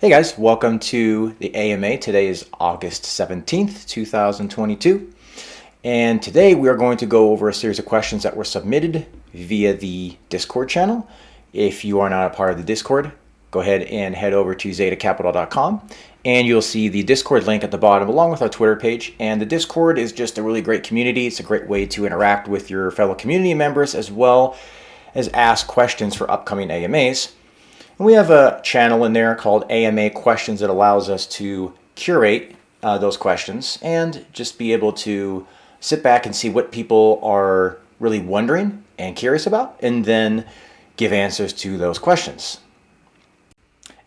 Hey guys, welcome to the AMA. Today is August 17th, 2022. And today we are going to go over a series of questions that were submitted via the Discord channel. If you are not a part of the Discord, go ahead and head over to xetacapital.com and you'll see the Discord link at the bottom along with our Twitter page. And the Discord is just a really great community. It's a great way to interact with your fellow community members as well as ask questions for upcoming AMAs. And we have a channel in there called AMA Questions that allows us to curate those questions and just be able to sit back and see what people are really wondering and curious about, and then give answers to those questions.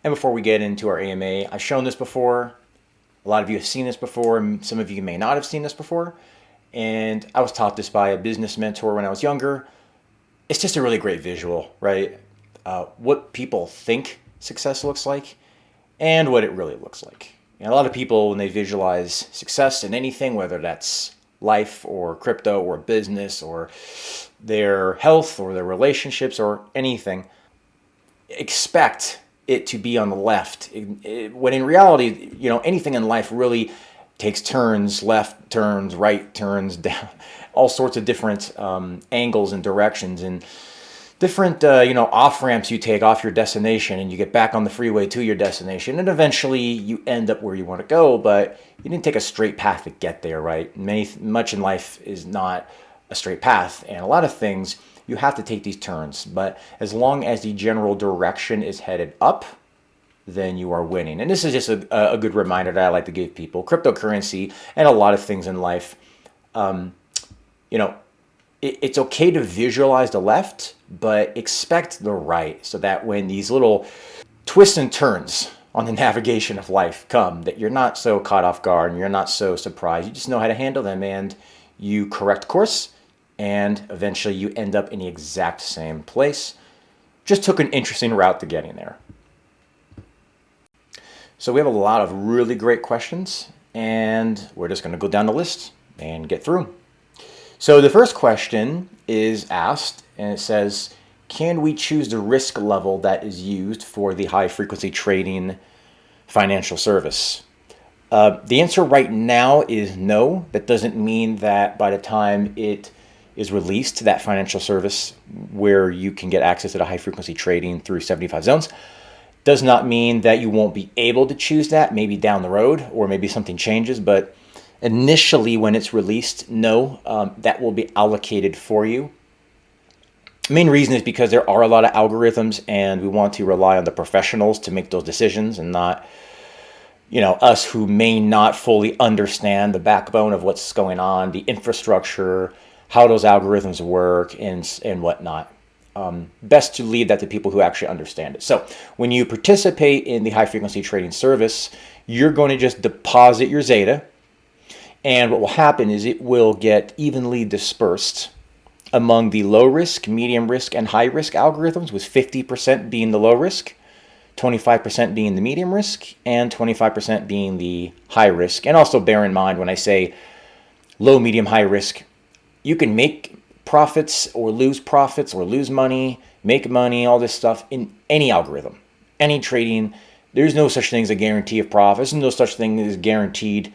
And before we get into our AMA, I've shown this before. A lot of you have seen this before. Some of you may not have seen this before. And I was taught this by a business mentor when I was younger. It's just a really great visual, right? What people think success looks like and what it really looks like. And a lot of people, when they visualize success in anything, whether that's life or crypto or business or their health or their relationships or anything, expect it to be on the left. When in reality, anything in life really takes turns, left turns, right turns, down, all sorts of different angles and directions, and different off ramps you take off your destination, and you get back on the freeway to your destination, and eventually you end up where you want to go, but you didn't take a straight path to get there, right? Much in life is not a straight path, and a lot of things you have to take these turns, but as long as the general direction is headed up, then you are winning. And this is just a good reminder that I like to give people. Cryptocurrency and a lot of things in life, it's okay to visualize the left, but expect the right, so that when these little twists and turns on the navigation of life come, that you're not so caught off guard and you're not so surprised. You just know how to handle them, and you correct course, and eventually you end up in the exact same place. Just took an interesting route to getting there. So we have a lot of really great questions, and we're just going to go down the list and get through. So the first question is asked, and it says, can we choose the risk level that is used for the high frequency trading financial service? The answer right now is no. That doesn't mean that by the time it is released, that financial service where you can get access to the high frequency trading through 75 zones, does not mean that you won't be able to choose that maybe down the road, or maybe something changes, but initially when it's released, no, that will be allocated for you. The main reason is because there are a lot of algorithms, and we want to rely on the professionals to make those decisions, and not us who may not fully understand the backbone of what's going on, the infrastructure, how those algorithms work, and whatnot. Best to leave that to people who actually understand it. So when you participate in the high frequency trading service, you're going to just deposit your Zeta, and what will happen is it will get evenly dispersed among the low risk, medium risk, and high risk algorithms, with 50% being the low risk, 25% being the medium risk, and 25% being the high risk. And also bear in mind, when I say low, medium, high risk, you can make profits or lose money, make money, all this stuff in any algorithm, any trading. There's no such thing as a guarantee of profit. There's no such thing as guaranteed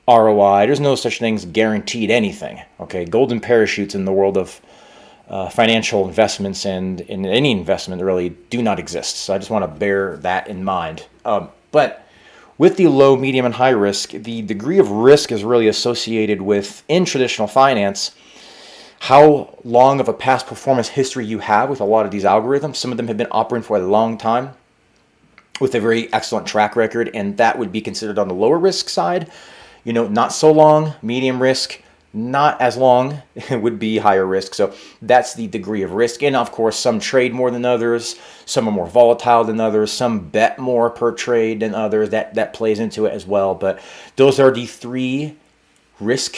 ROI. There's no such thing as guaranteed anything. Okay, golden parachutes in the world of financial investments and in any investment really do not exist. So I just want to bear that in mind. But with the low, medium, and high risk, the degree of risk is really associated with, in traditional finance, how long of a past performance history you have with a lot of these algorithms. Some of them have been operating for a long time with a very excellent track record, and that would be considered on the lower risk side. Not so long, medium risk, not as long, it would be higher risk. So that's the degree of risk. And of course, some trade more than others, some are more volatile than others, some bet more per trade than others. That plays into it as well. But those are the three risk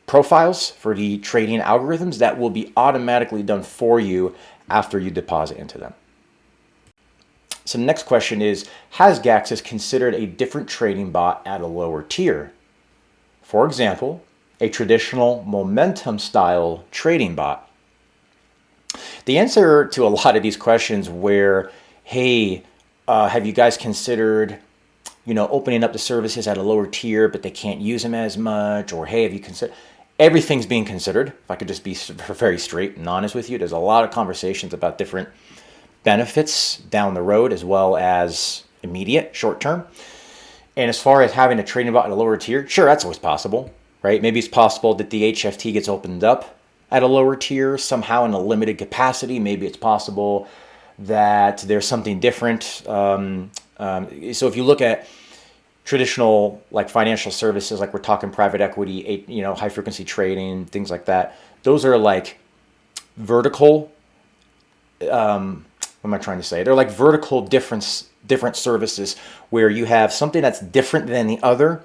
profiles for the trading algorithms that will be automatically done for you after you deposit into them. So the next question is, has Gaxis considered a different trading bot at a lower tier? For example, a traditional momentum style trading bot. The answer to a lot of these questions where, hey, Have you guys considered, opening up the services at a lower tier, but they can't use them as much? Or, hey, have you considered? Everything's being considered. If I could just be very straight and honest with you, there's a lot of conversations about different benefits down the road as well as immediate, short term. And as far as having a trading bot at a lower tier, sure, that's always possible, right? Maybe it's possible that the HFT gets opened up at a lower tier somehow in a limited capacity. Maybe it's possible that there's something different. So if you look at traditional like financial services, like we're talking private equity, high frequency trading, things like that, those are like vertical. What am I trying to say? They're like vertical different services where you have something that's different than the other.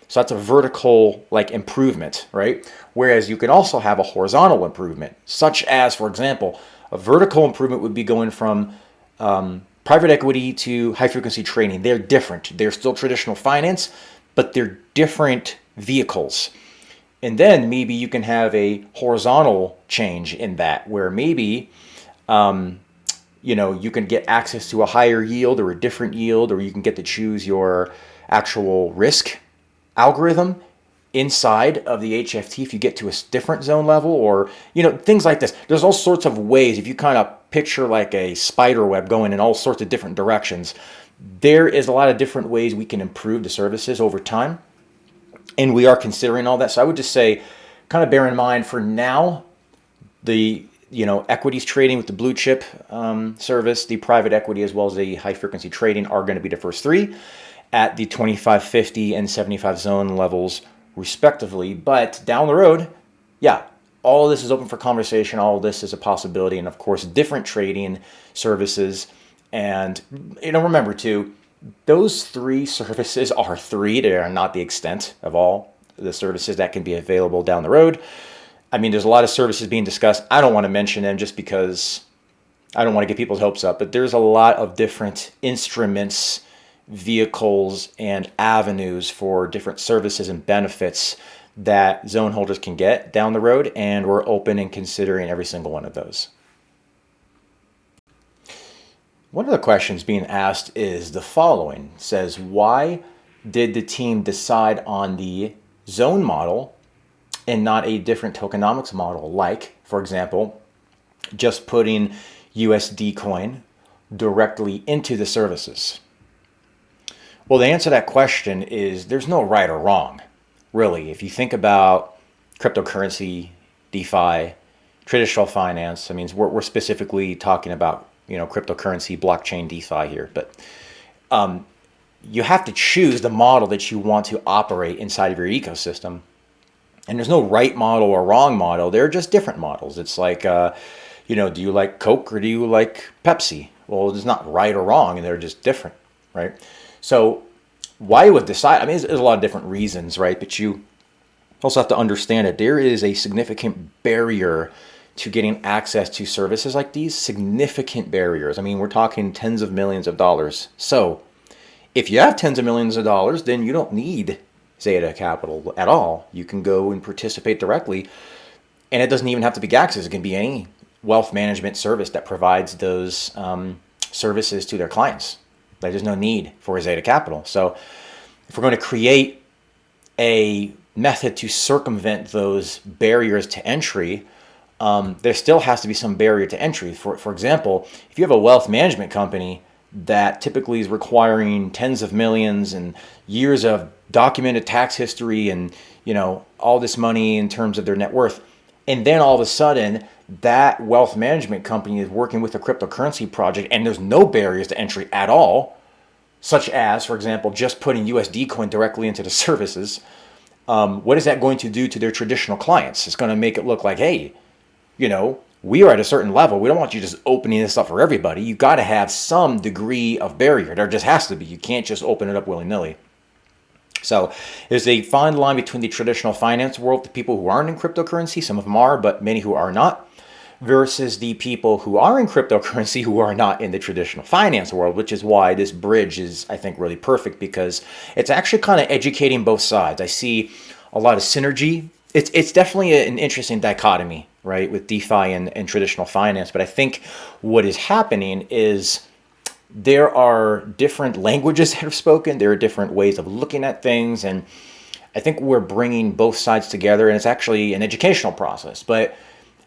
So that's a vertical like improvement, right? Whereas you can also have a horizontal improvement, such as, for example, a vertical improvement would be going from private equity to high frequency trading. They're different. They're still traditional finance, but they're different vehicles. And then maybe you can have a horizontal change in that, where maybe you can get access to a higher yield or a different yield, or you can get to choose your actual risk algorithm inside of the HFT if you get to a different zone level, or things like this. There's all sorts of ways. If you kind of picture like a spider web going in all sorts of different directions, there is a lot of different ways we can improve the services over time, and we are considering all that. So I would just say, kind of bear in mind for now, the equities trading with the blue chip service, the private equity, as well as the high frequency trading are going to be the first three at the 25, 50, and 75 zone levels respectively. But down the road, yeah, all of this is open for conversation. All of this is a possibility. And of course, different trading services. And, remember too, those three services are three. They are not the extent of all the services that can be available down the road. I mean, there's a lot of services being discussed. I don't want to mention them just because I don't want to get people's hopes up, but there's a lot of different instruments, vehicles, and avenues for different services and benefits that zone holders can get down the road, and we're open and considering every single one of those. One of the questions being asked is the following. It says, why did the team decide on the zone model and not a different tokenomics model, like, for example, just putting USD coin directly into the services? Well, the answer to that question is there's no right or wrong, really. If you think about cryptocurrency, DeFi, traditional finance, I mean, we're specifically talking about, cryptocurrency, blockchain, DeFi here, but you have to choose the model that you want to operate inside of your ecosystem. And there's no right model or wrong model. They're just different models. It's like, do you like Coke or do you like Pepsi? Well, it's not right or wrong, and they're just different, right? So why it was decided, I mean, there's a lot of different reasons, right? But you also have to understand that there is a significant barrier to getting access to services like these. Significant barriers. I mean, we're talking tens of millions of dollars. So if you have tens of millions of dollars, then you don't need XETA capital at all. You can go and participate directly, and it doesn't even have to be Gaxes. It can be any wealth management service that provides those services to their clients. There's no need for XETA capital. So if we're going to create a method to circumvent those barriers to entry, there still has to be some barrier to entry. For example, if you have a wealth management company that typically is requiring tens of millions and years of documented tax history and all this money in terms of their net worth, and then all of a sudden that wealth management company is working with a cryptocurrency project and there's no barriers to entry at all, such as, for example, just putting USD coin directly into the services, what is that going to do to their traditional clients? It's going to make it look like, hey, we are at a certain level. We don't want you just opening this up for everybody. You got to have some degree of barrier. There just has to be. You can't just open it up willy-nilly. So there's a fine line between the traditional finance world, the people who aren't in cryptocurrency, some of them are, but many who are not, versus the people who are in cryptocurrency who are not in the traditional finance world, which is why this bridge is, I think, really perfect, because it's actually kind of educating both sides. I see a lot of synergy. It's definitely an interesting dichotomy, right, with DeFi and traditional finance. But I think what is happening is there are different languages that are spoken. There are different ways of looking at things. And I think we're bringing both sides together, and it's actually an educational process. But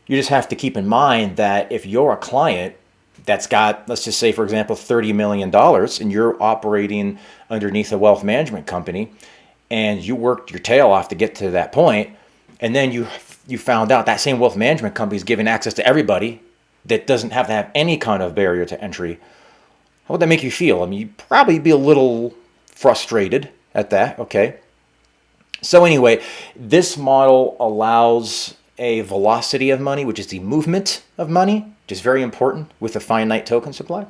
you just have to keep in mind that if you're a client that's got, let's just say, for example, $30 million, and you're operating underneath a wealth management company, and you worked your tail off to get to that point, and then you found out that same wealth management company is giving access to everybody that doesn't have to have any kind of barrier to entry, how would that make you feel? I mean, you'd probably be a little frustrated at that, okay? So anyway, this model allows a velocity of money, which is the movement of money, which is very important with a finite token supply.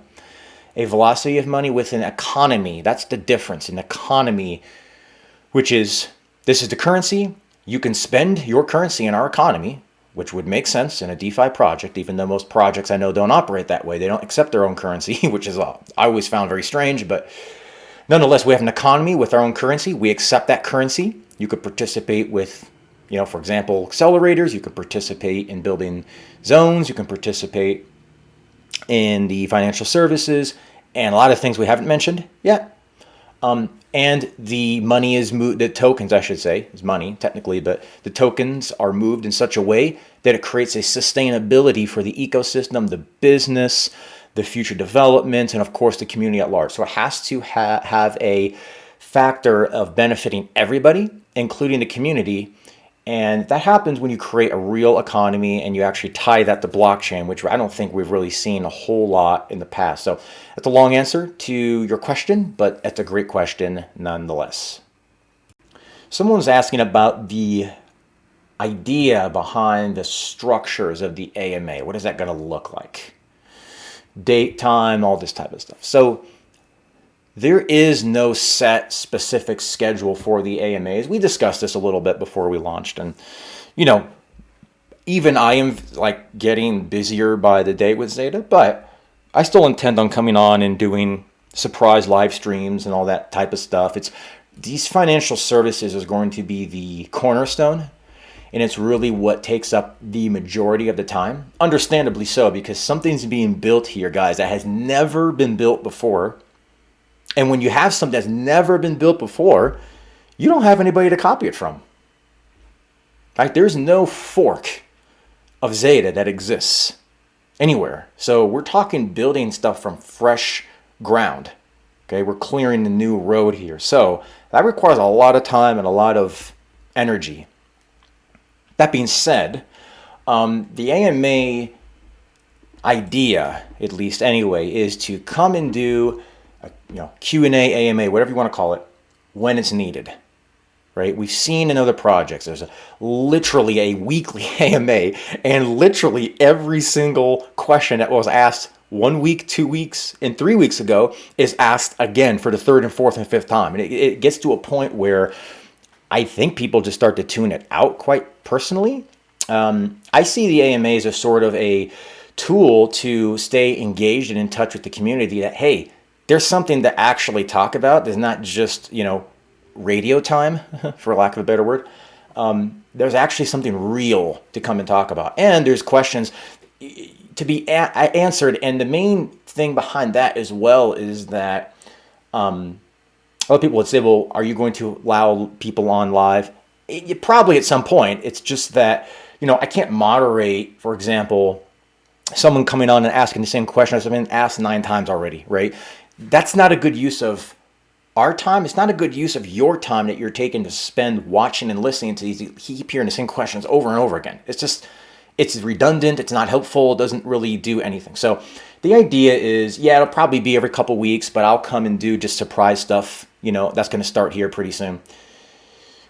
A velocity of money with an economy. That's the difference. An economy, which is, this is the currency. You can spend your currency in our economy, which would make sense in a DeFi project, even though most projects I know don't operate that way. They don't accept their own currency, which is I always found very strange. But nonetheless, we have an economy with our own currency. We accept that currency. You could participate with, for example, accelerators. You could participate in building zones. You can participate in the financial services and a lot of things we haven't mentioned yet. And the money is moved, the tokens, I should say, is money technically, but the tokens are moved in such a way that it creates a sustainability for the ecosystem, the business, the future development, and of course the community at large. So it has to have a factor of benefiting everybody, including the community. And that happens when you create a real economy and you actually tie that to blockchain, which I don't think we've really seen a whole lot in the past. So that's a long answer to your question, but it's a great question nonetheless. Someone's asking about the idea behind the structures of the AMA. What is that going to look like? Date, time, all this type of stuff. So there is no set specific schedule for the AMAs. We discussed this a little bit before we launched. And, even I am getting busier by the day with XETA, but I still intend on coming on and doing surprise live streams and all that type of stuff. These financial services is going to be the cornerstone, and it's really what takes up the majority of the time. Understandably so, because something's being built here, guys, that has never been built before. And when you have something that's never been built before, you don't have anybody to copy it from. Right? There's no fork of XETA that exists anywhere. So we're talking building stuff from fresh ground. Okay, we're clearing the new road here. So that requires a lot of time and a lot of energy. That being said, the AMA idea, at least anyway, is to come and do Q&A, AMA, whatever you want to call it, when it's needed, right? We've seen in other projects, there's literally a weekly AMA, and literally every single question that was asked 1 week, 2 weeks, and 3 weeks ago is asked again for the third and fourth and fifth time. And it gets to a point where I think people just start to tune it out quite personally. I see the AMAs as sort of a tool to stay engaged and in touch with the community that, hey, there's something to actually talk about. There's not just, radio time, for lack of a better word. There's actually something real to come and talk about. And there's questions to be answered. And the main thing behind that as well is that a lot of people would say, well, are you going to allow people on live? Probably at some point. It's just that, I can't moderate, for example, someone coming on and asking the same question as I've been asked 9 times already, right? That's not a good use of our time. It's not a good use of your time that you're taking to spend watching and listening to these. Keep hearing the same questions over and over again. It's redundant. It's not helpful. It doesn't really do anything. So the idea is, it'll probably be every couple weeks, but I'll come and do just surprise stuff. That's going to start here pretty soon.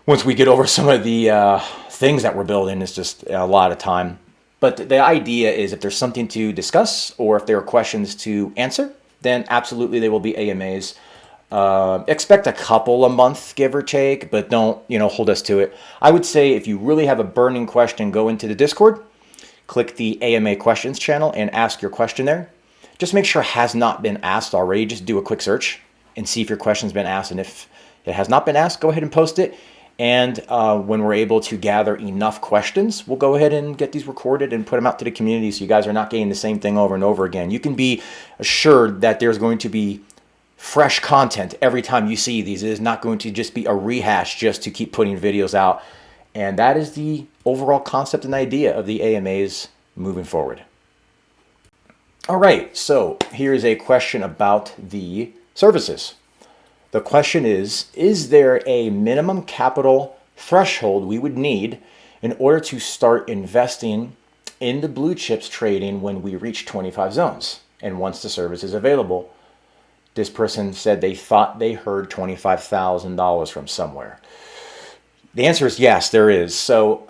Once we get over some of the things that we're building, it's just a lot of time. But the idea is if there's something to discuss or if there are questions to answer, then absolutely they will be AMAs. Expect a couple a month, give or take, but don't, hold us to it. I would say if you really have a burning question, go into the Discord, click the AMA questions channel and ask your question there. Just make sure it has not been asked already. Just do a quick search and see if your question's been asked. And if it has not been asked, go ahead and post it. And when we're able to gather enough questions, we'll go ahead and get these recorded and put them out to the community so you guys are not getting the same thing over and over again. You can be assured that there's going to be fresh content every time you see these. It is not going to just be a rehash just to keep putting videos out. And that is the overall concept and idea of the AMAs moving forward. All right, so here's a question about the services. The question is there a minimum capital threshold we would need in order to start investing in the blue chips trading when we reach 25 zones and once the service is available? This person said they thought they heard $25,000 from somewhere. The answer is yes, there is. So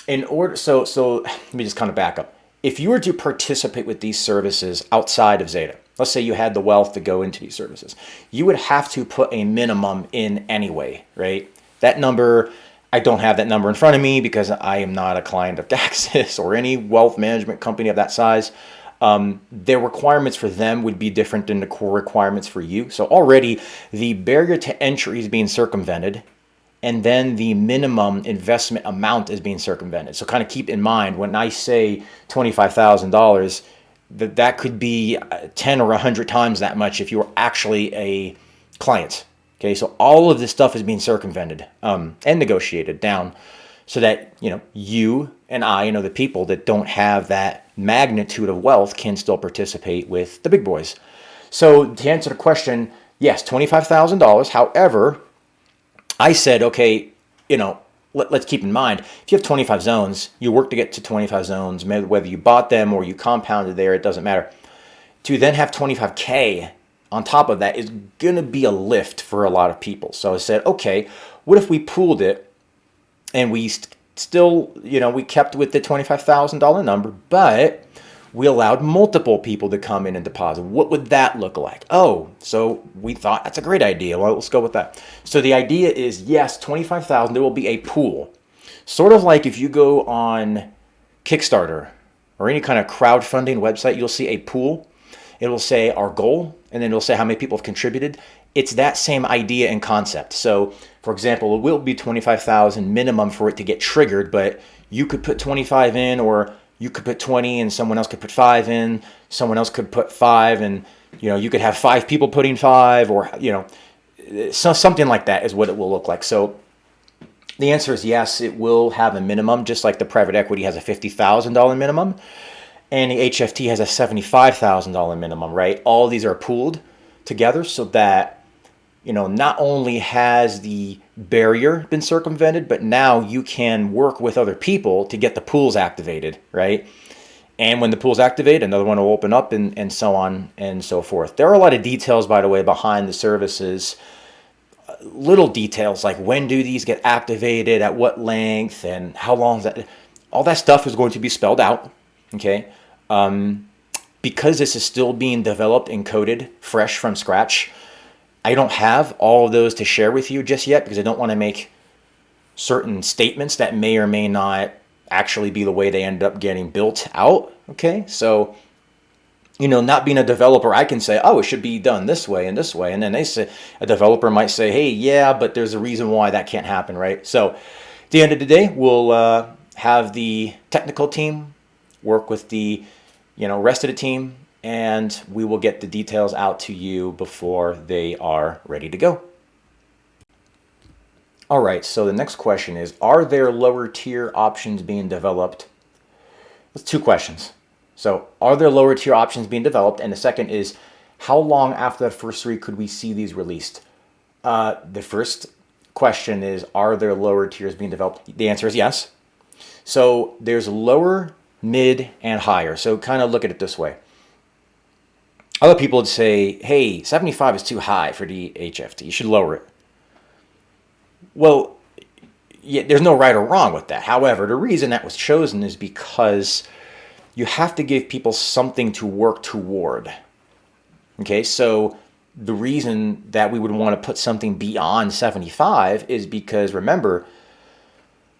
so let me just kind of back up. If you were to participate with these services outside of XETA, let's say you had the wealth to go into these services, you would have to put a minimum in anyway, right? That number, I don't have that number in front of me because I am not a client of Daxis or any wealth management company of that size. Their requirements for them would be different than the core requirements for you. So already the barrier to entry is being circumvented, and then the minimum investment amount is being circumvented. So kind of keep in mind when I say $25,000, that could be 10 or 100 times that much if you're actually a client. Okay, so all of this stuff is being circumvented and negotiated down so that you and I, the people that don't have that magnitude of wealth can still participate with the big boys. So to answer the question, yes, $25,000. However, I said, okay, let's keep in mind, if you have 25 zones, you work to get to 25 zones, whether you bought them or you compounded there, it doesn't matter. To then have 25K on top of that is going to be a lift for a lot of people. So I said, okay, what if we pooled it and we still, we kept with the $25,000 number, but we allowed multiple people to come in and deposit. What would that look like? Oh, so we thought that's a great idea. Well, let's go with that. So the idea is, yes, 25,000, there will be a pool. Sort of like if you go on Kickstarter or any kind of crowdfunding website, you'll see a pool. It will say our goal, and then it'll say how many people have contributed. It's that same idea and concept. So, for example, it will be 25,000 minimum for it to get triggered, but you could put 25 in, or you could put 20 and someone else could put 5 in, someone else could put 5, and you could have 5 people putting 5, or so something like that is what it will look like. So the answer is yes, it will have a minimum, just like the private equity has a $50,000 minimum and the HFT has a $75,000 minimum, right? All these are pooled together so that not only has the barrier been circumvented, but now you can work with other people to get the pools activated, right? And when the pool's activated, another one will open up, and so on and so forth. There are a lot of details, by the way, behind the services. Little details like when do these get activated, at what length, and how long is that? All that stuff is going to be spelled out, okay? Because this is still being developed and coded fresh from scratch, I don't have all of those to share with you just yet because I don't want to make certain statements that may or may not actually be the way they end up getting built out. Okay, so not being a developer, I can say, oh, it should be done this way, and then a developer might say, hey, yeah, but there's a reason why that can't happen, right? So at the end of the day, we'll have the technical team work with the rest of the team, and we will get the details out to you before they are ready to go. All right, so the next question is, are there lower tier options being developed? That's 2 questions. So are there lower tier options being developed? And the second is, how long after that first 3 could we see these released? The first question is, are there lower tiers being developed? The answer is yes. So there's lower, mid, and higher. So kind of look at it this way. Other people would say, hey, 75 is too high for the HFT. You should lower it. Well, yeah, there's no right or wrong with that. However, the reason that was chosen is because you have to give people something to work toward. Okay, so the reason that we would want to put something beyond 75 is because, remember,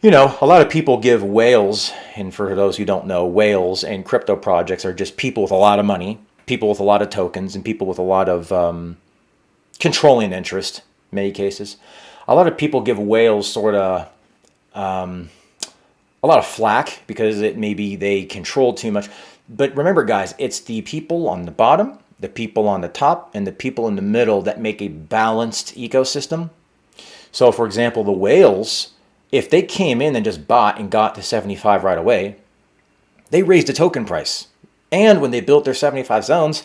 a lot of people give whales, and for those who don't know, whales and crypto projects are just people with a lot of money, people with a lot of tokens, and people with a lot of controlling interest in many cases. a lot of people give whales sort of a lot of flack because maybe they control too much. But remember, guys, it's the people on the bottom, the people on the top, and the people in the middle that make a balanced ecosystem. So, for example, the whales, if they came in and just bought and got to 75 right away, they raised the token price. And when they built their 75 zones,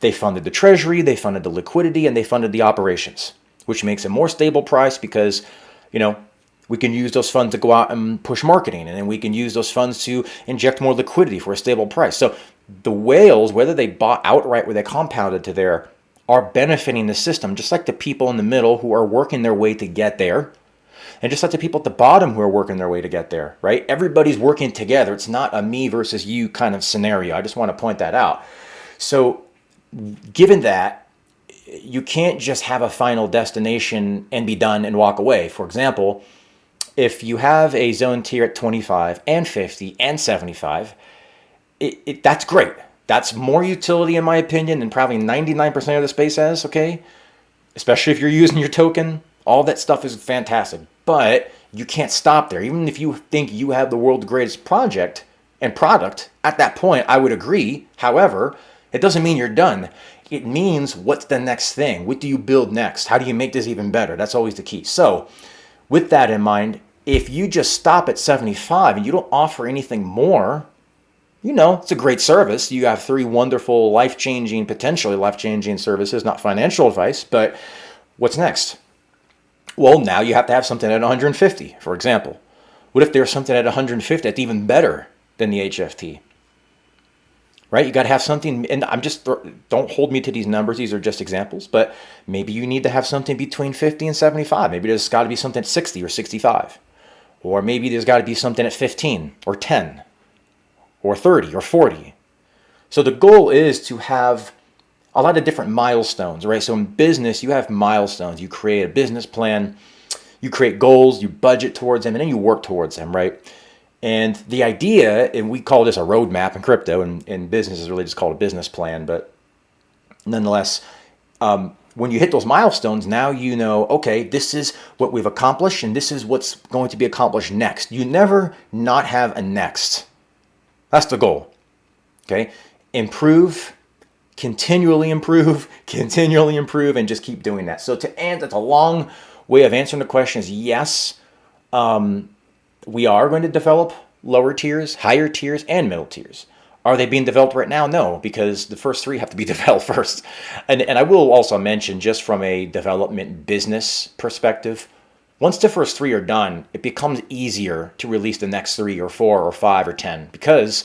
they funded the treasury, they funded the liquidity, and they funded the operations, which makes a more stable price because, we can use those funds to go out and push marketing, and then we can use those funds to inject more liquidity for a stable price. So the whales, whether they bought outright or they compounded to there, are benefiting the system, just like the people in the middle who are working their way to get there, and just like the people at the bottom who are working their way to get there, right? Everybody's working together. It's not a me versus you kind of scenario. I just want to point that out. So given that, you can't just have a final destination and be done and walk away. For example, if you have a zone tier at 25 and 50 and 75, that's great. That's more utility, in my opinion, than probably 99% of the space has, okay? Especially if you're using your token. All that stuff is fantastic. But you can't stop there. Even if you think you have the world's greatest project and product, at that point, I would agree. However, it doesn't mean you're done. It means what's the next thing? What do you build next? How do you make this even better? That's always the key. So with that in mind, if you just stop at 75 and you don't offer anything more, it's a great service. You have 3 wonderful, potentially life-changing services, not financial advice, but what's next? Well, now you have to have something at 150, for example. What if there's something at 150 that's even better than the HFT? Right? You got to have something, and don't hold me to these numbers. These are just examples, but maybe you need to have something between 50 and 75. Maybe there's got to be something at 60 or 65. Or maybe there's got to be something at 15 or 10 or 30 or 40. So the goal is to have a lot of different milestones, right? So in business, you have milestones. You create a business plan, you create goals, you budget towards them, and then you work towards them, right? And the idea, and we call this a roadmap in crypto, and in business is really just called a business plan, but nonetheless, when you hit those milestones, now you know, okay, this is what we've accomplished, and this is what's going to be accomplished next. You never not have a next. That's the goal, okay? Improve, continually improve, and just keep doing that. So that's a long way of answering the question is yes, we are going to develop lower tiers, higher tiers, and middle tiers. Are they being developed right now? No, because the first 3 have to be developed first. And I will also mention, just from a development business perspective, once the first 3 are done, it becomes easier to release the next 3 or 4 or 5 or 10 because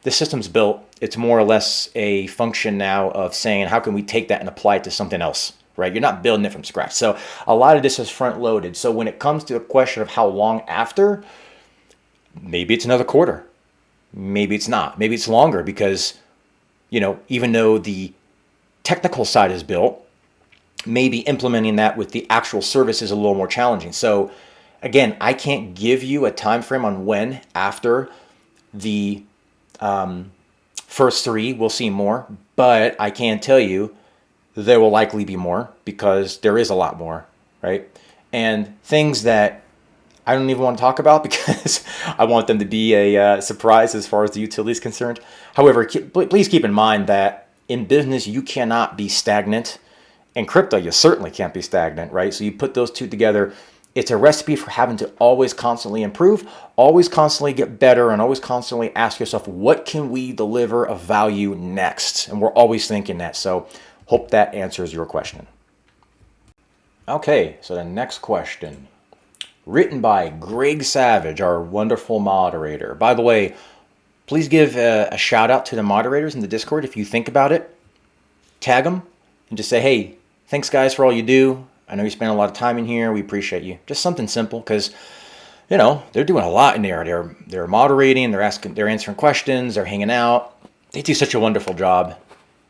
the system's built. It's more or less a function now of saying, how can we take that and apply it to something else, right? You're not building it from scratch. So a lot of this is front loaded. So when it comes to the question of how long after, maybe it's another quarter. Maybe it's not. Maybe it's longer because, even though the technical side is built, maybe implementing that with the actual service is a little more challenging. So again, I can't give you a time frame on when after the first 3 we'll see more, but I can tell you there will likely be more because there is a lot more, right? And things that I don't even want to talk about because I want them to be a surprise as far as the utility is concerned. However, please keep in mind that in business, you cannot be stagnant. In crypto, you certainly can't be stagnant, right? So you put those 2 together, it's a recipe for having to always constantly improve, always constantly get better, and always constantly ask yourself, what can we deliver of value next? And we're always thinking that. So hope that answers your question. Okay, so the next question. Written by Greg Savage, our wonderful moderator. By the way, please give a shout out to the moderators in the Discord if you think about it. Tag them and just say, hey, thanks guys for all you do. I know you spend a lot of time in here. We appreciate you. Just something simple because, they're doing a lot in there. They're moderating, they're answering questions, they're hanging out. They do such a wonderful job.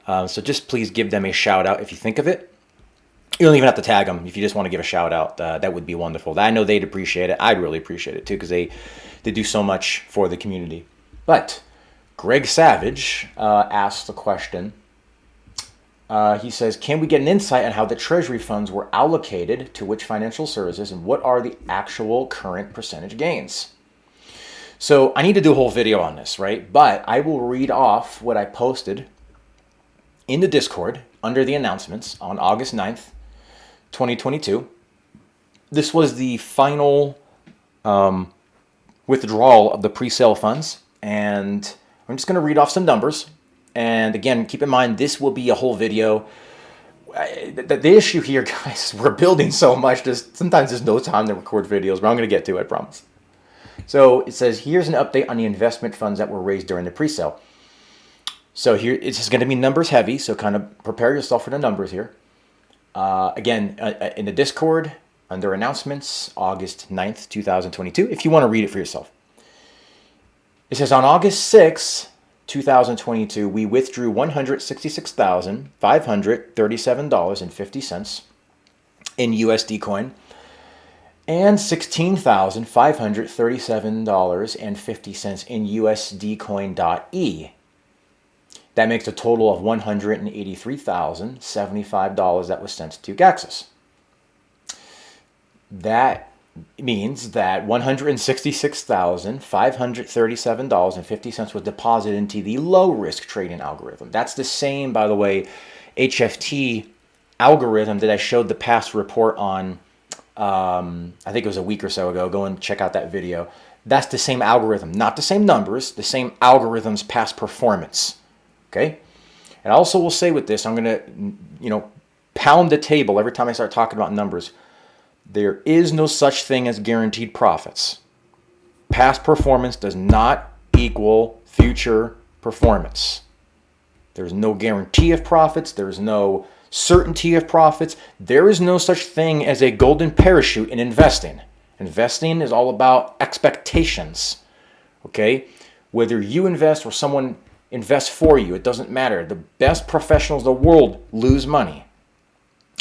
So just please give them a shout out if you think of it. You don't even have to tag them if you just want to give a shout out. That would be wonderful. I know they'd appreciate it. I'd really appreciate it too because they do so much for the community. But Greg Savage asked the question, He says, can we get an insight on how the Treasury funds were allocated to which financial services and what are the actual current percentage gains? So I need to do a whole video on this, right? But I will read off what I posted in the Discord under the announcements on August 9th, 2022. This was the final withdrawal of the pre-sale funds. And I'm just going to read off some numbers. And again, keep in mind, this will be a whole video. The issue here, guys, we're building so much. Sometimes there's no time to record videos, but I'm going to get to it, I promise. So it says, here's an update on the investment funds that were raised during the pre-sale. So here, it's just going to be numbers heavy, so kind of prepare yourself for the numbers here. Again, in the Discord, under announcements, August 9th, 2022, if you want to read it for yourself. It says, on August 6th, 2022, we withdrew $166,537.50 in USD coin and $16,537.50 in USD coin.e. That makes a total of $183,075 that was sent to Gaxus. That means that $166,537.50 was deposited into the low-risk trading algorithm. That's the same, by the way, HFT algorithm that I showed the past report on, I think it was a week or so ago. Go and check out that video. That's the same algorithm, not the same numbers, the same algorithm's past performance. Okay? And I also will say with this, I'm going to, pound the table every time I start talking about numbers. There is no such thing as guaranteed profits. Past performance does not equal future performance. There's no guarantee of profits. There's no certainty of profits. There is no such thing as a golden parachute in investing. Investing is all about expectations. Okay? Whether you invest or someone invests for you, it doesn't matter. The best professionals in the world lose money.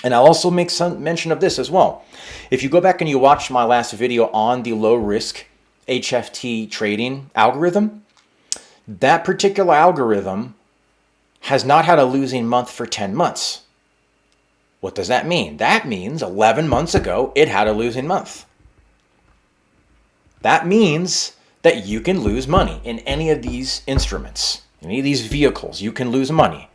And I'll also make some mention of this as well. If you go back and you watch my last video on the low-risk HFT trading algorithm, that particular algorithm has not had a losing month for 10 months. What does that mean? That means 11 months ago, it had a losing month. That means that you can lose money in any of these instruments, any of these vehicles. You can lose money.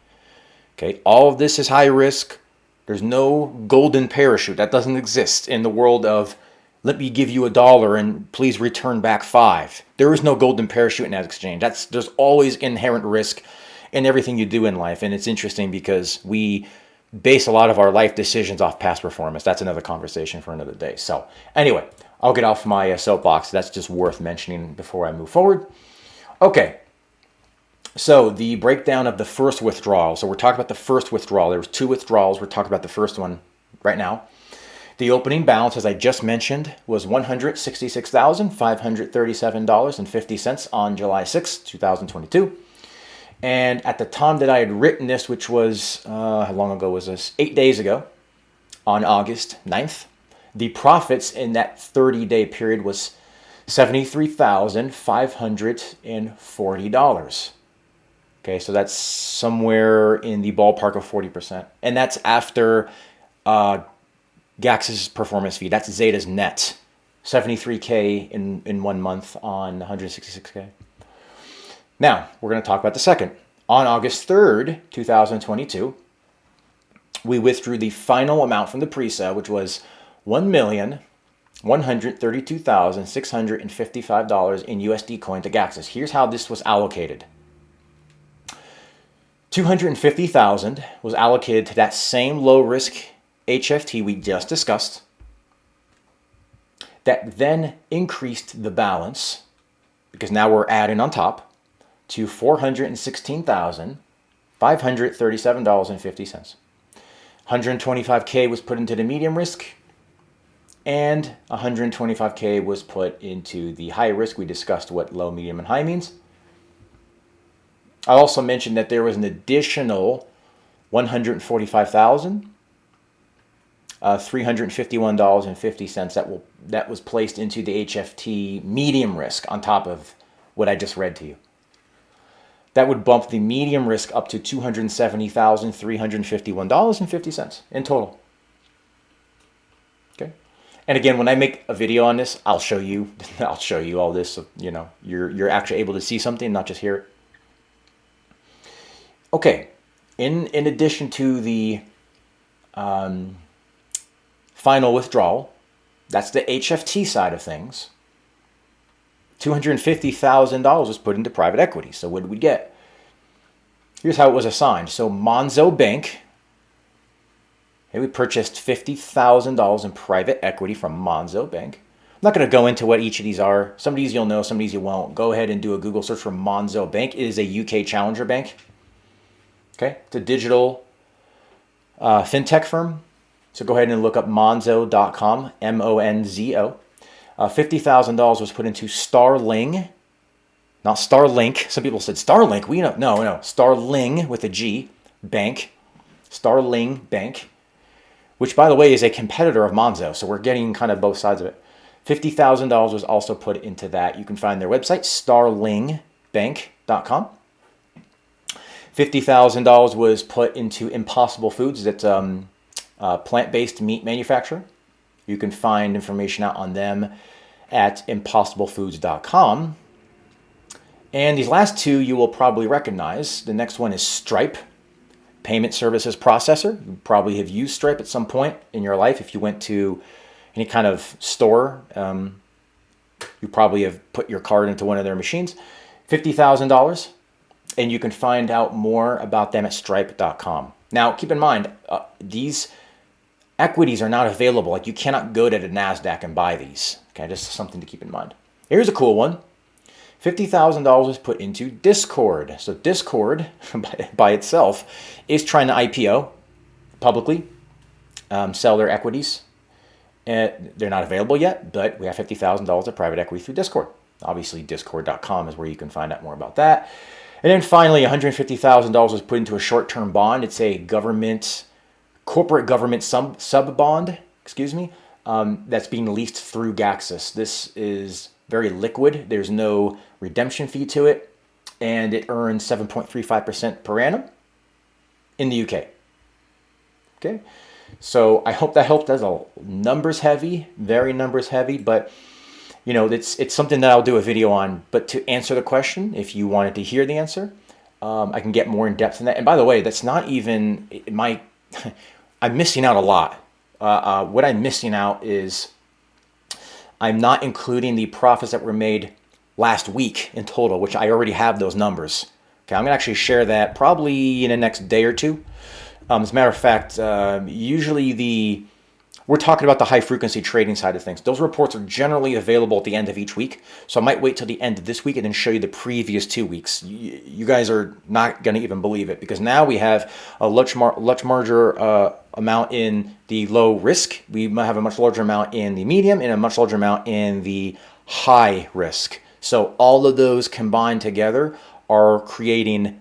Okay, all of this is high risk. There's no golden parachute. That doesn't exist in the world of, let me give you $1 and please return back $5. There is no golden parachute in that exchange. There's always inherent risk in everything you do in life. And it's interesting because we base a lot of our life decisions off past performance. That's another conversation for another day. So anyway, I'll get off my soapbox. That's just worth mentioning before I move forward. Okay. So the breakdown of the first withdrawal. So we're talking about the first withdrawal. There was 2 withdrawals. We're talking about the first one right now. The opening balance, as I just mentioned, was $166,537.50 on July 6, 2022. And at the time that I had written this, which was, how long ago was this? 8 days ago, on August 9th, the profits in that 30-day period was $73,540. Okay, so that's somewhere in the ballpark of 40%. And that's after Gax's performance fee. That's Zeta's net. $73K in 1 month on $166K. Now, we're going to talk about the second. On August 3rd, 2022, we withdrew the final amount from the pre-sale, which was $1,132,655 in USD coin to Gaxus. Here's how this was allocated. $250,000 was allocated to that same low-risk HFT we just discussed. That then increased the balance, because now we're adding on top, to $416,537.50. $125K was put into the medium risk, and $125K was put into the high risk. We discussed what low, medium, and high means. I also mentioned that there was an additional $351.50 that was placed into the HFT medium risk on top of what I just read to you. that would bump the medium risk up to $270,351.50 in total. Okay. And again, when I make a video on this, I'll show you all this, so, you know, you're actually able to see something, not just hear it. Okay. In addition to the final withdrawal, that's the HFT side of things. $250,000 was put into private equity. So what did we get? Here's how it was assigned. So Monzo Bank, we purchased $50,000 in private equity from Monzo Bank. I'm not going to go into what each of these are. Some of these you'll know, some of these you won't. Go ahead and do a Google search for Monzo Bank. It is a UK challenger bank. Okay, it's a digital fintech firm. So go ahead and look up monzo.com, M-O-N-Z-O. $50,000 was put into Starling, not Starlink. Some people said Starlink. We know, no, Starling with a G, bank, Starling Bank, which by the way is a competitor of Monzo. So we're getting kind of both sides of it. $50,000 was also put into that. You can find their website, starlingbank.com. $50,000 was put into Impossible Foods. That's plant-based meat manufacturer. You can find information out on them at impossiblefoods.com. And these last two you will probably recognize. The next one is Stripe, payment services processor. You probably have used Stripe at some point in your life. If you went to any kind of store, you probably have put your card into one of their machines. $50,000. And you can find out more about them at stripe.com. Now, keep in mind, these equities are not available. Like, you cannot go to the NASDAQ and buy these. Okay, just something to keep in mind. Here's a cool one. $50,000 was put into Discord. So Discord, by itself, is trying to IPO publicly, sell their equities. And they're not available yet, but we have $50,000 of private equity through Discord. Obviously, discord.com is where you can find out more about that. And then finally, $150,000 was put into a short-term bond. It's a corporate government sub bond, that's being leased through Gaxus. This is very liquid. There's no redemption fee to it, and it earns 7.35% per annum in the UK. Okay, so I hope that helped. That's a numbers heavy, very numbers heavy, but you know, it's something that I'll do a video on. But to answer the question, if you wanted to hear the answer, I can get more in depth in that. And by the way, that's not even I'm missing out a lot. What I'm missing out is I'm not including the profits that were made last week in total, which I already have those numbers. Okay, I'm gonna actually share that probably in the next day or two. As a matter of fact, usually we're talking about the high frequency trading side of things. Those reports are generally available at the end of each week. So I might wait till the end of this week and then show you the previous 2 weeks. You guys are not going to even believe it, because now we have a much larger amount in the low risk. We might have a much larger amount in the medium and a much larger amount in the high risk. So all of those combined together are creating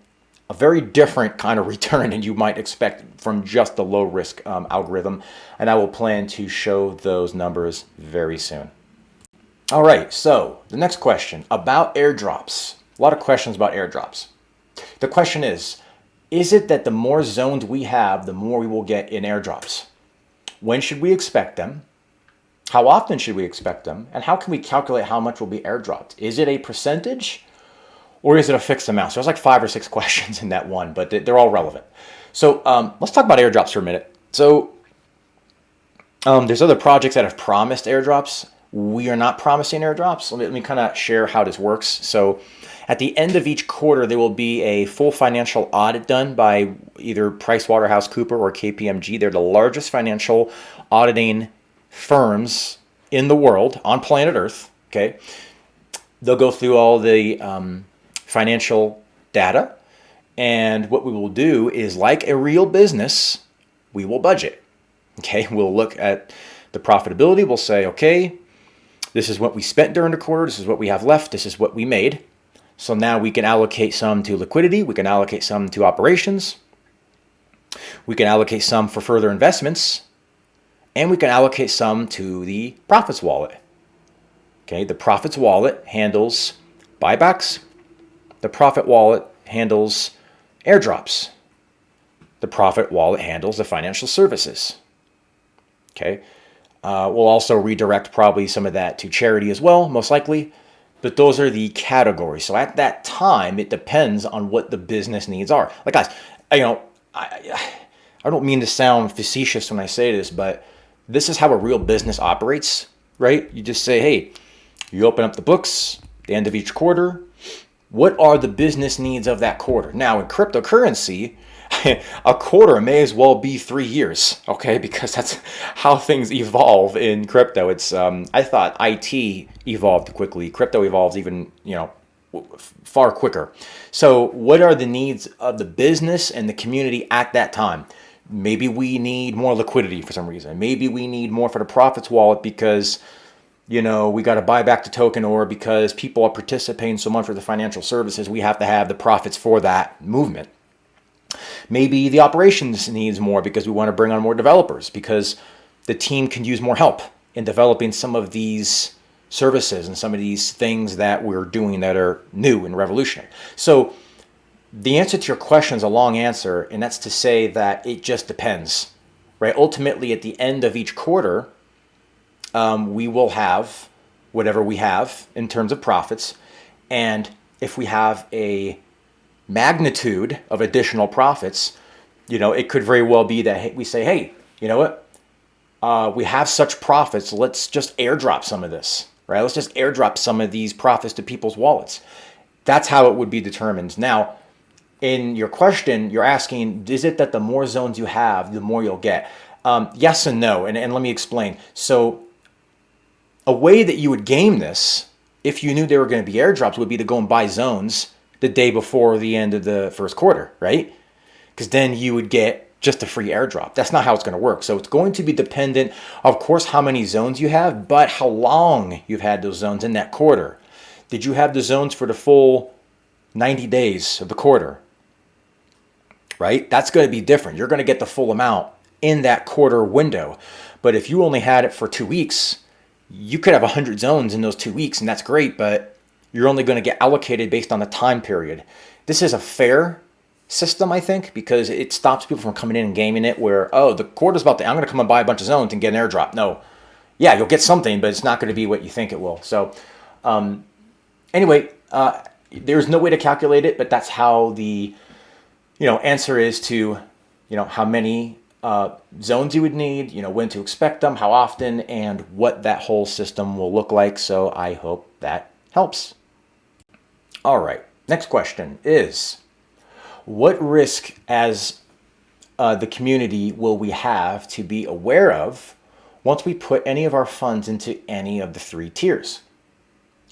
a very different kind of return than you might expect from just the low risk algorithm. And I will plan to show those numbers very soon. All right, so the next question about airdrops. A lot of questions about airdrops. The question is it that the more zones we have, the more we will get in airdrops? When should we expect them? How often should we expect them? And how can we calculate how much will be airdropped? Is it a percentage? Or is it a fixed amount? So there's like 5 or 6 questions in that one, but they're all relevant. So let's talk about airdrops for a minute. So there's other projects that have promised airdrops. We are not promising airdrops. Let me kind of share how this works. So at the end of each quarter, there will be a full financial audit done by either PricewaterhouseCoopers or KPMG. They're the largest financial auditing firms in the world on planet Earth. Okay, they'll go through all the financial data, and what we will do is, like a real business, we will budget. Okay, we'll look at the profitability. We'll say, okay, this is what we spent during the quarter. This is what we have left. This is what we made. So now we can allocate some to liquidity. We can allocate some to operations. We can allocate some for further investments, and we can allocate some to the profits wallet. Okay, the profits wallet handles buybacks. The profit wallet handles airdrops. The profit wallet handles the financial services. Okay. We'll also redirect probably some of that to charity as well, most likely. But those are the categories. So at that time, it depends on what the business needs are. Like guys, I don't mean to sound facetious when I say this, but this is how a real business operates, right? You just say, hey, you open up the books, the end of each quarter. What are the business needs of that quarter? Now, in cryptocurrency, a quarter may as well be 3 years, okay? Because that's how things evolve in crypto. It's I thought IT evolved quickly. Crypto evolves even, far quicker. So what are the needs of the business and the community at that time? Maybe we need more liquidity for some reason. Maybe we need more for the profits wallet because, we got to buy back the token, or because people are participating so much for the financial services, we have to have the profits for that movement. Maybe the operations needs more because we want to bring on more developers, because the team can use more help in developing some of these services and some of these things that we're doing that are new and revolutionary. So the answer to your question is a long answer, and that's to say that it just depends, right? Ultimately, at the end of each quarter, we will have whatever we have in terms of profits. And if we have a magnitude of additional profits, it could very well be that we say, hey, you know what? We have such profits. Let's just airdrop some of this, right? Let's just airdrop some of these profits to people's wallets. That's how it would be determined. Now, in your question, you're asking, is it that the more zones you have, the more you'll get? Yes and no. And let me explain. So a way that you would game this, if you knew there were going to be airdrops, would be to go and buy zones the day before the end of the first quarter, right? Because then you would get just a free airdrop. That's not how it's going to work. So it's going to be dependent, of course, how many zones you have, but how long you've had those zones in that quarter. Did you have the zones for the full 90 days of the quarter? Right? That's going to be different. You're going to get the full amount in that quarter window. But if you only had it for 2 weeks, you could have 100 zones in those 2 weeks, and that's great, but you're only going to get allocated based on the time period. This is a fair system, I think, because it stops people from coming in and gaming it where, the quarter's about to, I'm going to come and buy a bunch of zones and get an airdrop. No. Yeah, you'll get something, but it's not going to be what you think it will. So anyway, there's no way to calculate it, but that's how the answer is to, how many zones you would need, when to expect them, how often, and what that whole system will look like. So I hope that helps. All right. Next question is, what risk as the community will we have to be aware of once we put any of our funds into any of the 3 tiers?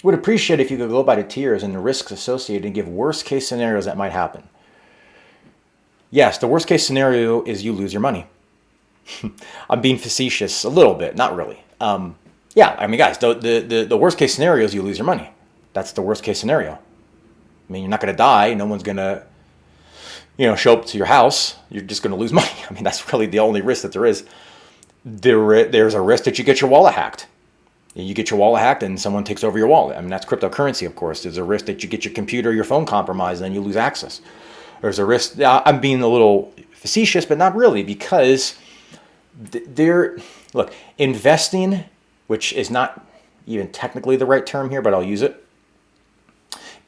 Would appreciate if you could go by the tiers and the risks associated and give worst case scenarios that might happen. Yes, the worst case scenario is you lose your money. I'm being facetious a little bit, not really. Guys, the worst case scenario is you lose your money. That's the worst case scenario. I mean, you're not going to die. No one's going to, show up to your house. You're just going to lose money. I mean, that's really the only risk that there is. There's a risk that you get your wallet hacked. You get your wallet hacked and someone takes over your wallet. I mean, that's cryptocurrency, of course. There's a risk that you get your computer or your phone compromised and then you lose access. There's a risk. I'm being a little facetious, but not really, because look, investing, which is not even technically the right term here, but I'll use it,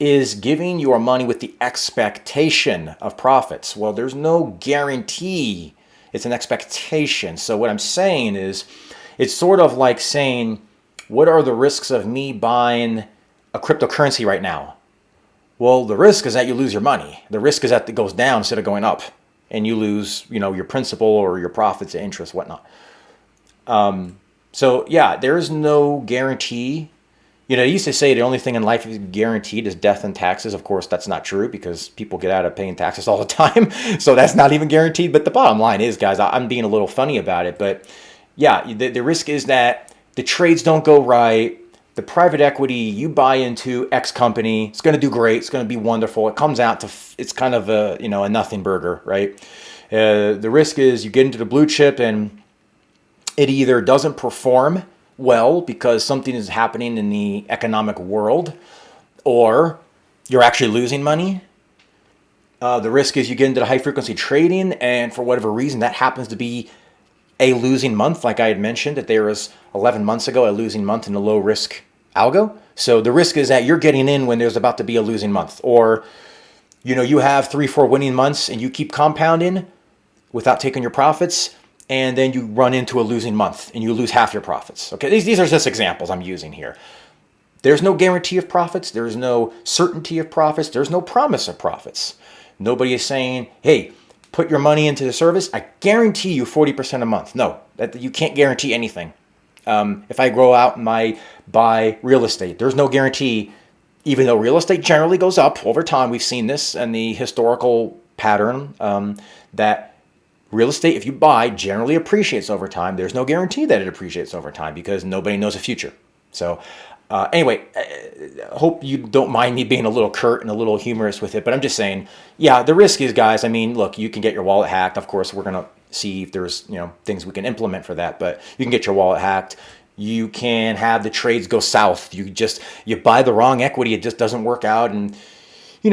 is giving your money with the expectation of profits. Well, there's no guarantee. It's an expectation. So what I'm saying is, it's sort of like saying, what are the risks of me buying a cryptocurrency right now? Well, the risk is that you lose your money. The risk is that it goes down instead of going up, and you lose, your principal or your profits, interest, whatnot. So yeah, there is no guarantee. They used to say the only thing in life is guaranteed is death and taxes. Of course, that's not true because people get out of paying taxes all the time. So that's not even guaranteed. But the bottom line is, guys, I'm being a little funny about it. But yeah, the risk is that the trades don't go right. The private equity, you buy into X company, it's going to do great. It's going to be wonderful. It comes out to, it's kind of a nothing burger, right? The risk is you get into the blue chip and it either doesn't perform well because something is happening in the economic world, or you're actually losing money. The risk is you get into the high frequency trading, and for whatever reason, that happens to be a losing month. Like I had mentioned, that there was 11 months ago, a losing month in the low risk algo. So the risk is that you're getting in when there's about to be a losing month, or you have 3-4 winning months and you keep compounding without taking your profits, and then you run into a losing month and you lose half your profits. Okay, these are just examples I'm using here. There's no guarantee of profits. There's no certainty of profits. There's no promise of profits. Nobody is saying, hey, put your money into the service, I guarantee you 40% a month. No, you can't guarantee anything. If I go out and buy real estate, there's no guarantee, even though real estate generally goes up over time. We've seen this in the historical pattern, that real estate, if you buy, generally appreciates over time. There's no guarantee that it appreciates over time because nobody knows the future. So anyway, I hope you don't mind me being a little curt and a little humorous with it, but I'm just saying, yeah, the risk is, guys, I mean, look, you can get your wallet hacked. Of course, we're going to see if there's, things we can implement for that, but you can get your wallet hacked. You can have the trades go south. You buy the wrong equity. It just doesn't work out. And,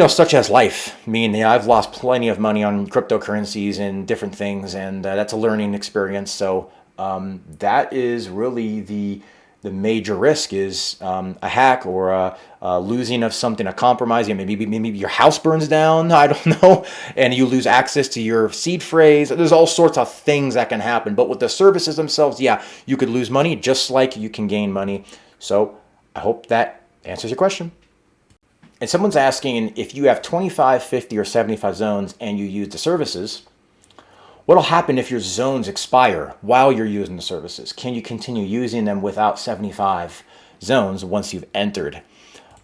such as life. I mean, I've lost plenty of money on cryptocurrencies and different things, and that's a learning experience. So that is really the major risk is a hack or a losing of something, a compromise. Maybe your house burns down, I don't know, and you lose access to your seed phrase. There's all sorts of things that can happen. But with the services themselves, yeah, you could lose money just like you can gain money. So I hope that answers your question. And someone's asking, if you have 25, 50, or 75 zones and you use the services, what'll happen if your zones expire while you're using the services? Can you continue using them without 75 zones once you've entered?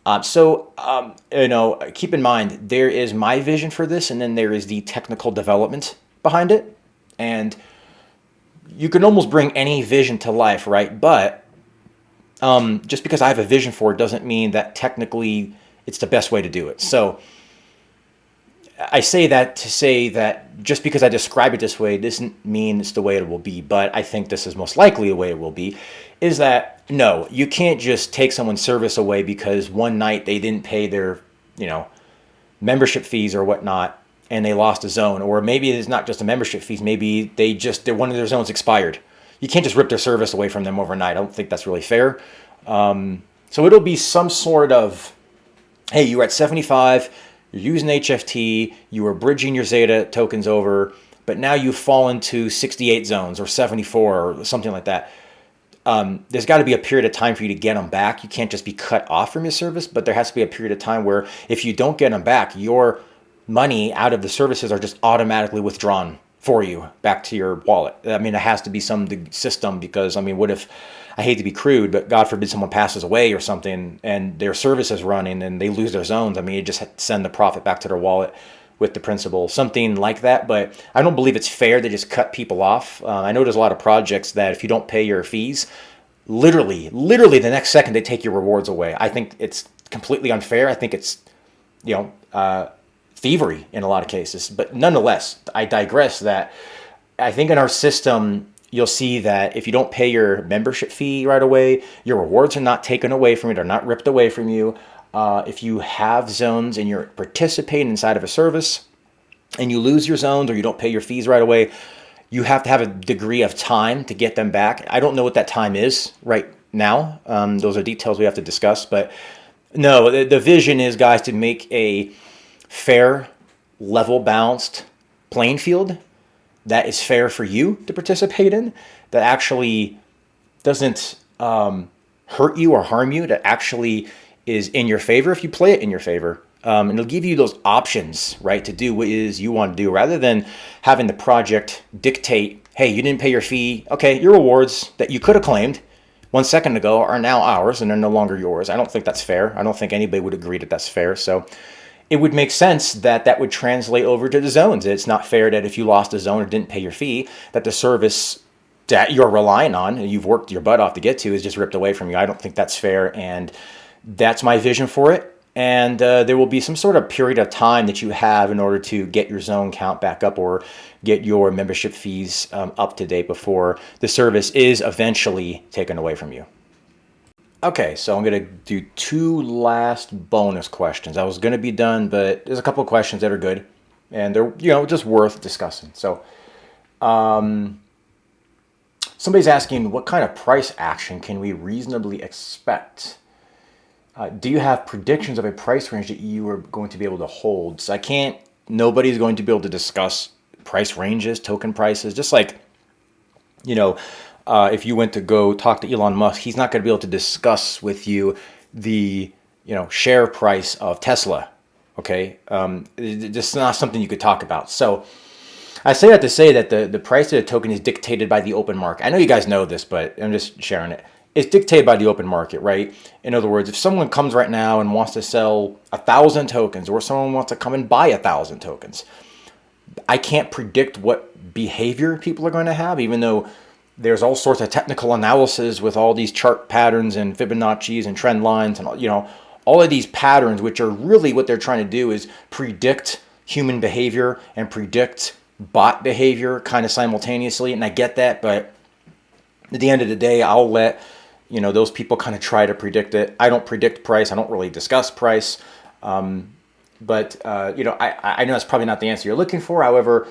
Keep in mind, there is my vision for this, and then there is the technical development behind it. And you can almost bring any vision to life, right? But just because I have a vision for it doesn't mean that technically it's the best way to do it. So I say that to say that just because I describe it this way doesn't mean it's the way it will be, but I think this is most likely the way it will be, is that no, you can't just take someone's service away because one night they didn't pay their, membership fees or whatnot, and they lost a zone. Or maybe it's not just the membership fees, maybe one of their zones expired. You can't just rip their service away from them overnight. I don't think that's really fair. So it'll be some sort of, hey, you were at 75, you're using HFT, you were bridging your XETA tokens over, but now you've fallen to 68 zones or 74 or something like that. There's got to be a period of time for you to get them back. You can't just be cut off from your service, but there has to be a period of time where if you don't get them back, your money out of the services are just automatically withdrawn for you back to your wallet. I mean, it has to be some system because, what if, I hate to be crude, but God forbid someone passes away or something and their service is running and they lose their zones. You just send the profit back to their wallet with the principal, something like that. But I don't believe it's fair to just cut people off. I know there's a lot of projects that if you don't pay your fees, literally the next second they take your rewards away. I think it's completely unfair. I think it's, thievery in a lot of cases. But nonetheless, I digress that I think in our system, you'll see that if you don't pay your membership fee right away, your rewards are not taken away from you. They're not ripped away from you. If you have zones and you're participating inside of a service and you lose your zones or you don't pay your fees right away, you have to have a degree of time to get them back. I don't know what that time is right now. Those are details we have to discuss. But no, the vision is, guys, to make a fair, level, balanced playing field that is fair for you to participate in, that actually doesn't hurt you or harm you, that actually is in your favor if you play it in your favor. And it'll give you those options, right, to do what it is you want to do, rather than having the project dictate, hey, you didn't pay your fee. Okay, your rewards that you could have claimed 1 second ago are now ours and they're no longer yours. I don't think that's fair. I don't think anybody would agree that that's fair. So it would make sense that that would translate over to the zones. It's not fair that if you lost a zone or didn't pay your fee, that the service that you're relying on and you've worked your butt off to get to is just ripped away from you. I don't think that's fair, and that's my vision for it. And there will be some sort of period of time that you have in order to get your zone count back up or get your membership fees up to date before the service is eventually taken away from you. Okay, so I'm going to do 2 last bonus questions. I was going to be done, but there's a couple of questions that are good. and they're just worth discussing. So somebody's asking, what kind of price action can we reasonably expect? Do you have predictions of a price range that you are going to be able to hold? So nobody's going to be able to discuss price ranges, token prices, just like, if you went to go talk to Elon Musk, he's not going to be able to discuss with you the, share price of Tesla. Okay. It's not something you could talk about. So I say that to say that the price of the token is dictated by the open market. I know you guys know this, but I'm just sharing it. It's dictated by the open market, right? In other words, if someone comes right now and wants to sell 1,000 tokens, or someone wants to come and buy 1,000 tokens, I can't predict what behavior people are going to have, even though there's all sorts of technical analysis with all these chart patterns and Fibonacci's and trend lines and all of these patterns, which are really what they're trying to do is predict human behavior and predict bot behavior kind of simultaneously. And I get that, but at the end of the day, I'll let those people kind of try to predict it. I don't predict price. I don't really discuss price. But I know that's probably not the answer you're looking for. However,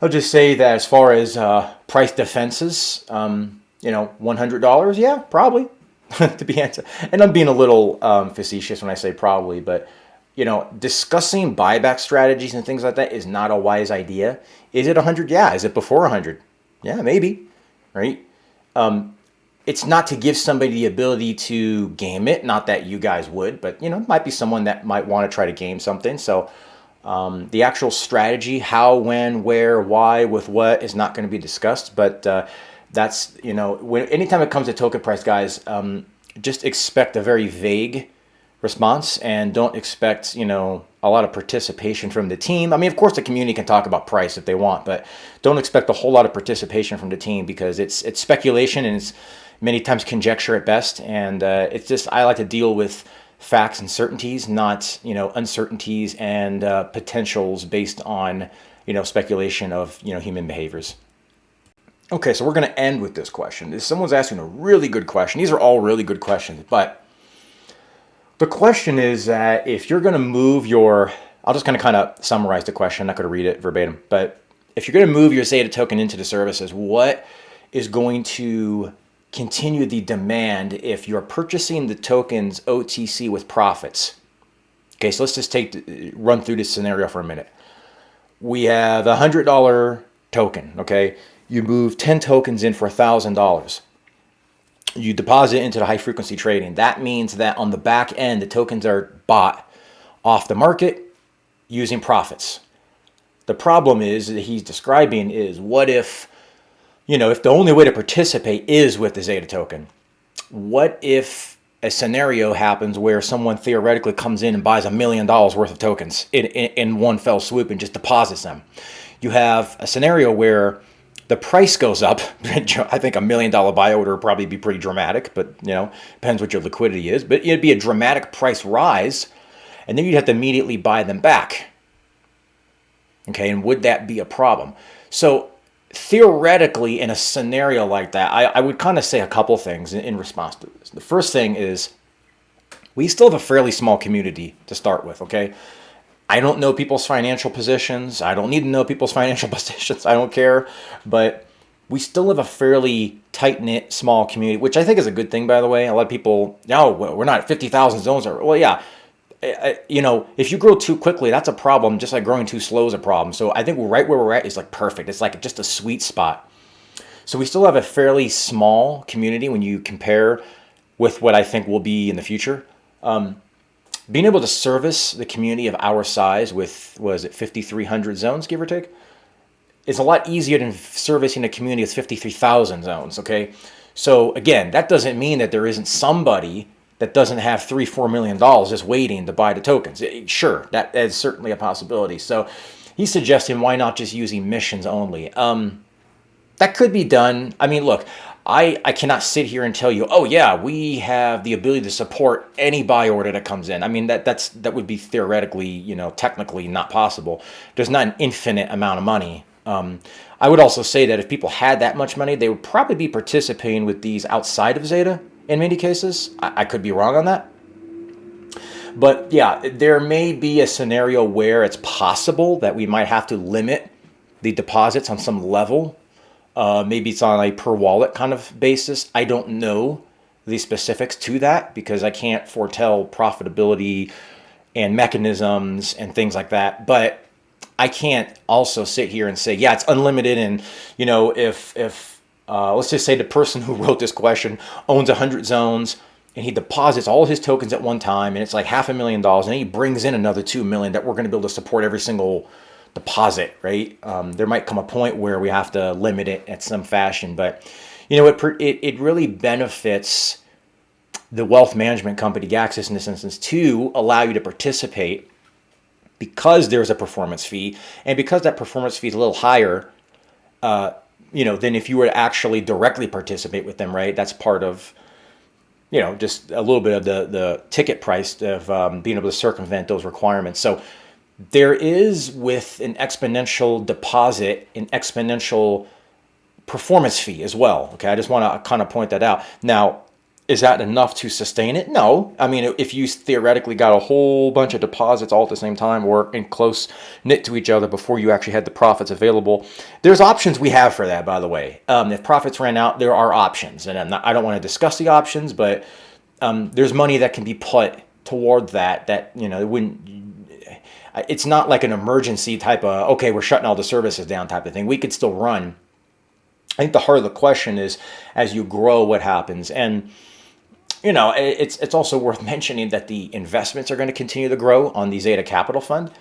I'll just say that as far as price defenses, $100, yeah, probably, to be answered. And I'm being a little facetious when I say probably, but discussing buyback strategies and things like that is not a wise idea. Is it 100? Yeah. Is it before 100? Yeah, maybe. Right. It's not to give somebody the ability to game it. Not that you guys would, but it might be someone that might want to try to game something. So the actual strategy, how, when, where, why, with what, is not going to be discussed. But that's anytime it comes to token price, guys, just expect a very vague response and don't expect a lot of participation from the team. I mean, of course, the community can talk about price if they want, but don't expect a whole lot of participation from the team because it's speculation and it's many times conjecture at best. And it's just, I like to deal with facts and certainties, not uncertainties and potentials based on speculation of human behaviors. Okay, so we're going to end with this question. Someone's asking a really good question. These are all really good questions, but the question is that if you're going to move I'll just kind of summarize the question. I'm not going to read it verbatim, but if you're going to move your XETA token into the services, what is going to continue the demand if you're purchasing the tokens OTC with profits? Okay, so let's just run through this scenario for a minute. We have a $100 token, okay? You move 10 tokens in for $1,000. You deposit into the high frequency trading. That means that on the back end, the tokens are bought off the market using profits. The problem is that he's describing is what if the only way to participate is with the XETA token? What if a scenario happens where someone theoretically comes in and buys $1 million worth of tokens in one fell swoop and just deposits them? You have a scenario where the price goes up. I think $1 million buy order would probably be pretty dramatic, but depends what your liquidity is. But it'd be a dramatic price rise, and then you'd have to immediately buy them back. Okay, and would that be a problem? So theoretically, in a scenario like that, I would kind of say a couple things in response to this. The first thing is we still have a fairly small community to start with, okay? I don't know people's financial positions. I don't need to know people's financial positions. I don't care. But we still have a fairly tight-knit, small community, which I think is a good thing, by the way. A lot of people, we're not at 50,000 zones. Well, yeah. If you grow too quickly, that's a problem. Just like growing too slow is a problem. So I think right where we're at is like perfect. It's like just a sweet spot. So we still have a fairly small community when you compare with what I think will be in the future. Being able to service the community of our size with, 5,300 zones, give or take, is a lot easier than servicing a community with 53,000 zones, okay? So again, that doesn't mean that there isn't somebody that doesn't have $3-4 million just waiting to buy the tokens. Sure, that is certainly a possibility. So he's suggesting why not just using missions only? That could be done. I mean, look, I cannot sit here and tell you, oh yeah, we have the ability to support any buy order that comes in. I mean, that would be theoretically, technically not possible. There's not an infinite amount of money. I would also say that if people had that much money, they would probably be participating with these outside of XETA in many cases. I could be wrong on that. But yeah, there may be a scenario where it's possible that we might have to limit the deposits on some level. Maybe it's on a per wallet kind of basis. I don't know the specifics to that because I can't foretell profitability and mechanisms and things like that. But I can't also sit here and say, yeah, it's unlimited. And, you know, if let's just say the person who wrote this question owns 100 zones and he deposits all his tokens at one time and it's like $500,000 and he brings in another 2 million that we're going to be able to support every single deposit, right? There might come a point where we have to limit it at some fashion, but you know, it really benefits the wealth management company, Gaxis in this instance, to allow you to participate because there's a performance fee, and because that performance fee is a little higher, you know, than if you were to actually directly participate with them, right? That's part of, you know, just a little bit of the ticket price of being able to circumvent those requirements. So there is, with an exponential deposit, an exponential performance fee as well. Okay, I just want to kind of point that out. Now, is that enough to sustain it? No. I mean, if you theoretically got a whole bunch of deposits all at the same time or in close knit to each other before you actually had the profits available, there's options we have for that, by the way. If profits ran out, there are options. And I don't want to discuss the options, but there's money that can be put toward that, you know, it wouldn't... It's not like an emergency type of, okay, we're shutting all the services down type of thing. We could still run. I think the heart of the question is, as you grow, what happens? And, you know, it's also worth mentioning that the investments are going to continue to grow on the XETA Capital Fund.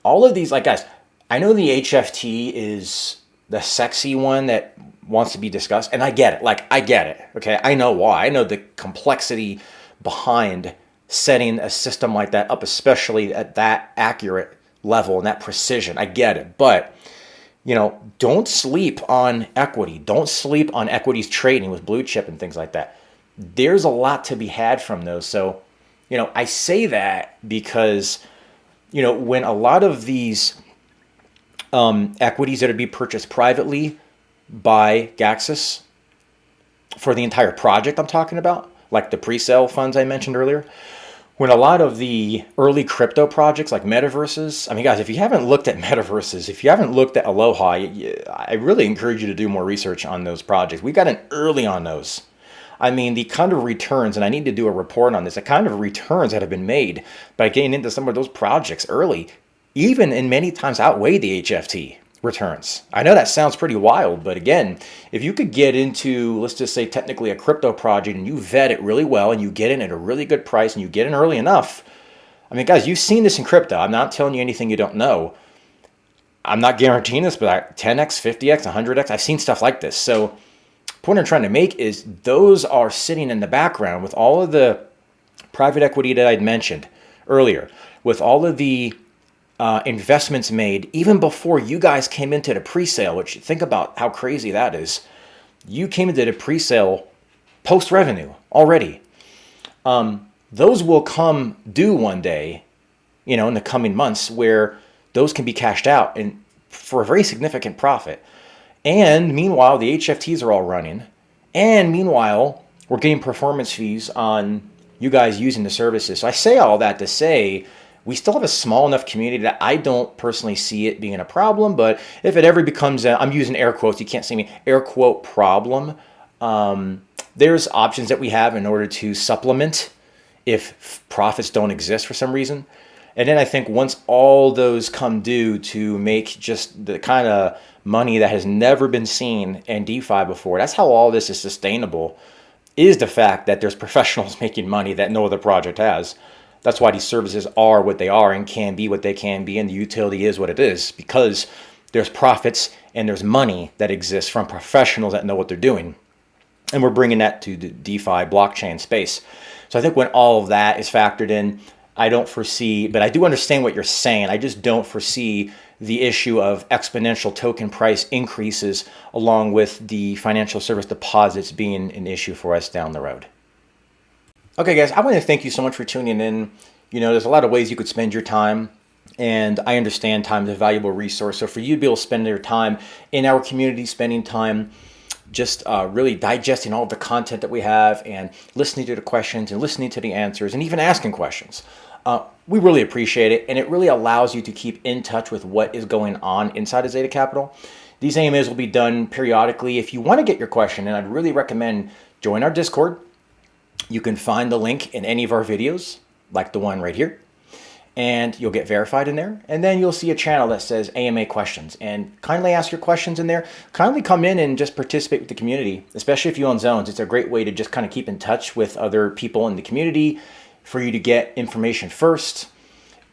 All of these, like, guys, I know the HFT is the sexy one that wants to be discussed, and I get it. Like, I get it, okay? I know why. I know the complexity behind setting a system like that up, especially at that accurate level and that precision. I get it. But, you know, don't sleep on equity. Don't sleep on equities trading with blue chip and things like that. There's a lot to be had from those. So, you know, I say that because, you know, when a lot of these equities that are being purchased privately by Gaxis for the entire project I'm talking about, like the pre-sale funds I mentioned earlier, when a lot of the early crypto projects like metaverses, I mean, guys, if you haven't looked at metaverses, if you haven't looked at Aloha, I really encourage you to do more research on those projects. We got in early on those. I mean, the kind of returns, and I need to do a report on this, the kind of returns that have been made by getting into some of those projects early, even in many times outweigh the HFT returns. I know that sounds pretty wild, but again, if you could get into, let's just say technically a crypto project and you vet it really well and you get in at a really good price and you get in early enough, I mean, guys, you've seen this in crypto. I'm not telling you anything you don't know. I'm not guaranteeing this, but 10x, 50x, 100x, I've seen stuff like this. So the point I'm trying to make is those are sitting in the background with all of the private equity that I'd mentioned earlier, with all of the investments made even before you guys came into the pre-sale, which think about how crazy that is. You came into the pre-sale post-revenue already. Those will come due one day, you know, in the coming months, where those can be cashed out and for a very significant profit. And meanwhile, the HFTs are all running. And meanwhile, we're getting performance fees on you guys using the services. So I say all that to say, we still have a small enough community that I don't personally see it being a problem. But if it ever becomes I'm using air quotes, you can't see me, air quote problem, there's options that we have in order to supplement if profits don't exist for some reason. And then I think once all those come due to make just the kind of money that has never been seen in DeFi before, that's how all this is sustainable, is the fact that there's professionals making money that no other project has. That's why these services are what they are and can be what they can be, and the utility is what it is, because there's profits and there's money that exists from professionals that know what they're doing. And we're bringing that to the DeFi blockchain space. So I think when all of that is factored in, I don't foresee, but I do understand what you're saying. I just don't foresee the issue of exponential token price increases along with the financial service deposits being an issue for us down the road. Okay, guys, I want to thank you so much for tuning in. You know, there's a lot of ways you could spend your time, and I understand time is a valuable resource. So for you to be able to spend your time in our community, spending time just really digesting all of the content that we have and listening to the questions and listening to the answers and even asking questions. We really appreciate it, and it really allows you to keep in touch with what is going on inside of XETA Capital. These AMAs will be done periodically. If you want to get your question, and I'd really recommend join our Discord. You can find the link in any of our videos, like the one right here, and you'll get verified in there. And then you'll see a channel that says AMA questions, and kindly ask your questions in there. Kindly come in and just participate with the community, especially if you own zones. It's a great way to just kind of keep in touch with other people in the community, for you to get information first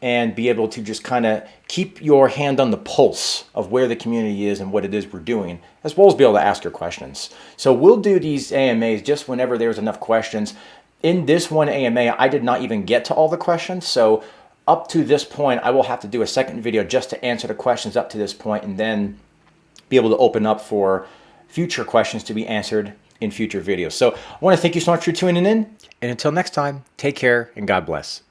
and be able to just kind of keep your hand on the pulse of where the community is and what it is we're doing, as well as be able to ask your questions. So we'll do these AMAs just whenever there's enough questions. In this one AMA, I did not even get to all the questions. So up to this point, I will have to do a second video just to answer the questions up to this point, and then be able to open up for future questions to be answered in future videos. So I want to thank you so much for tuning in. And until next time, take care and God bless.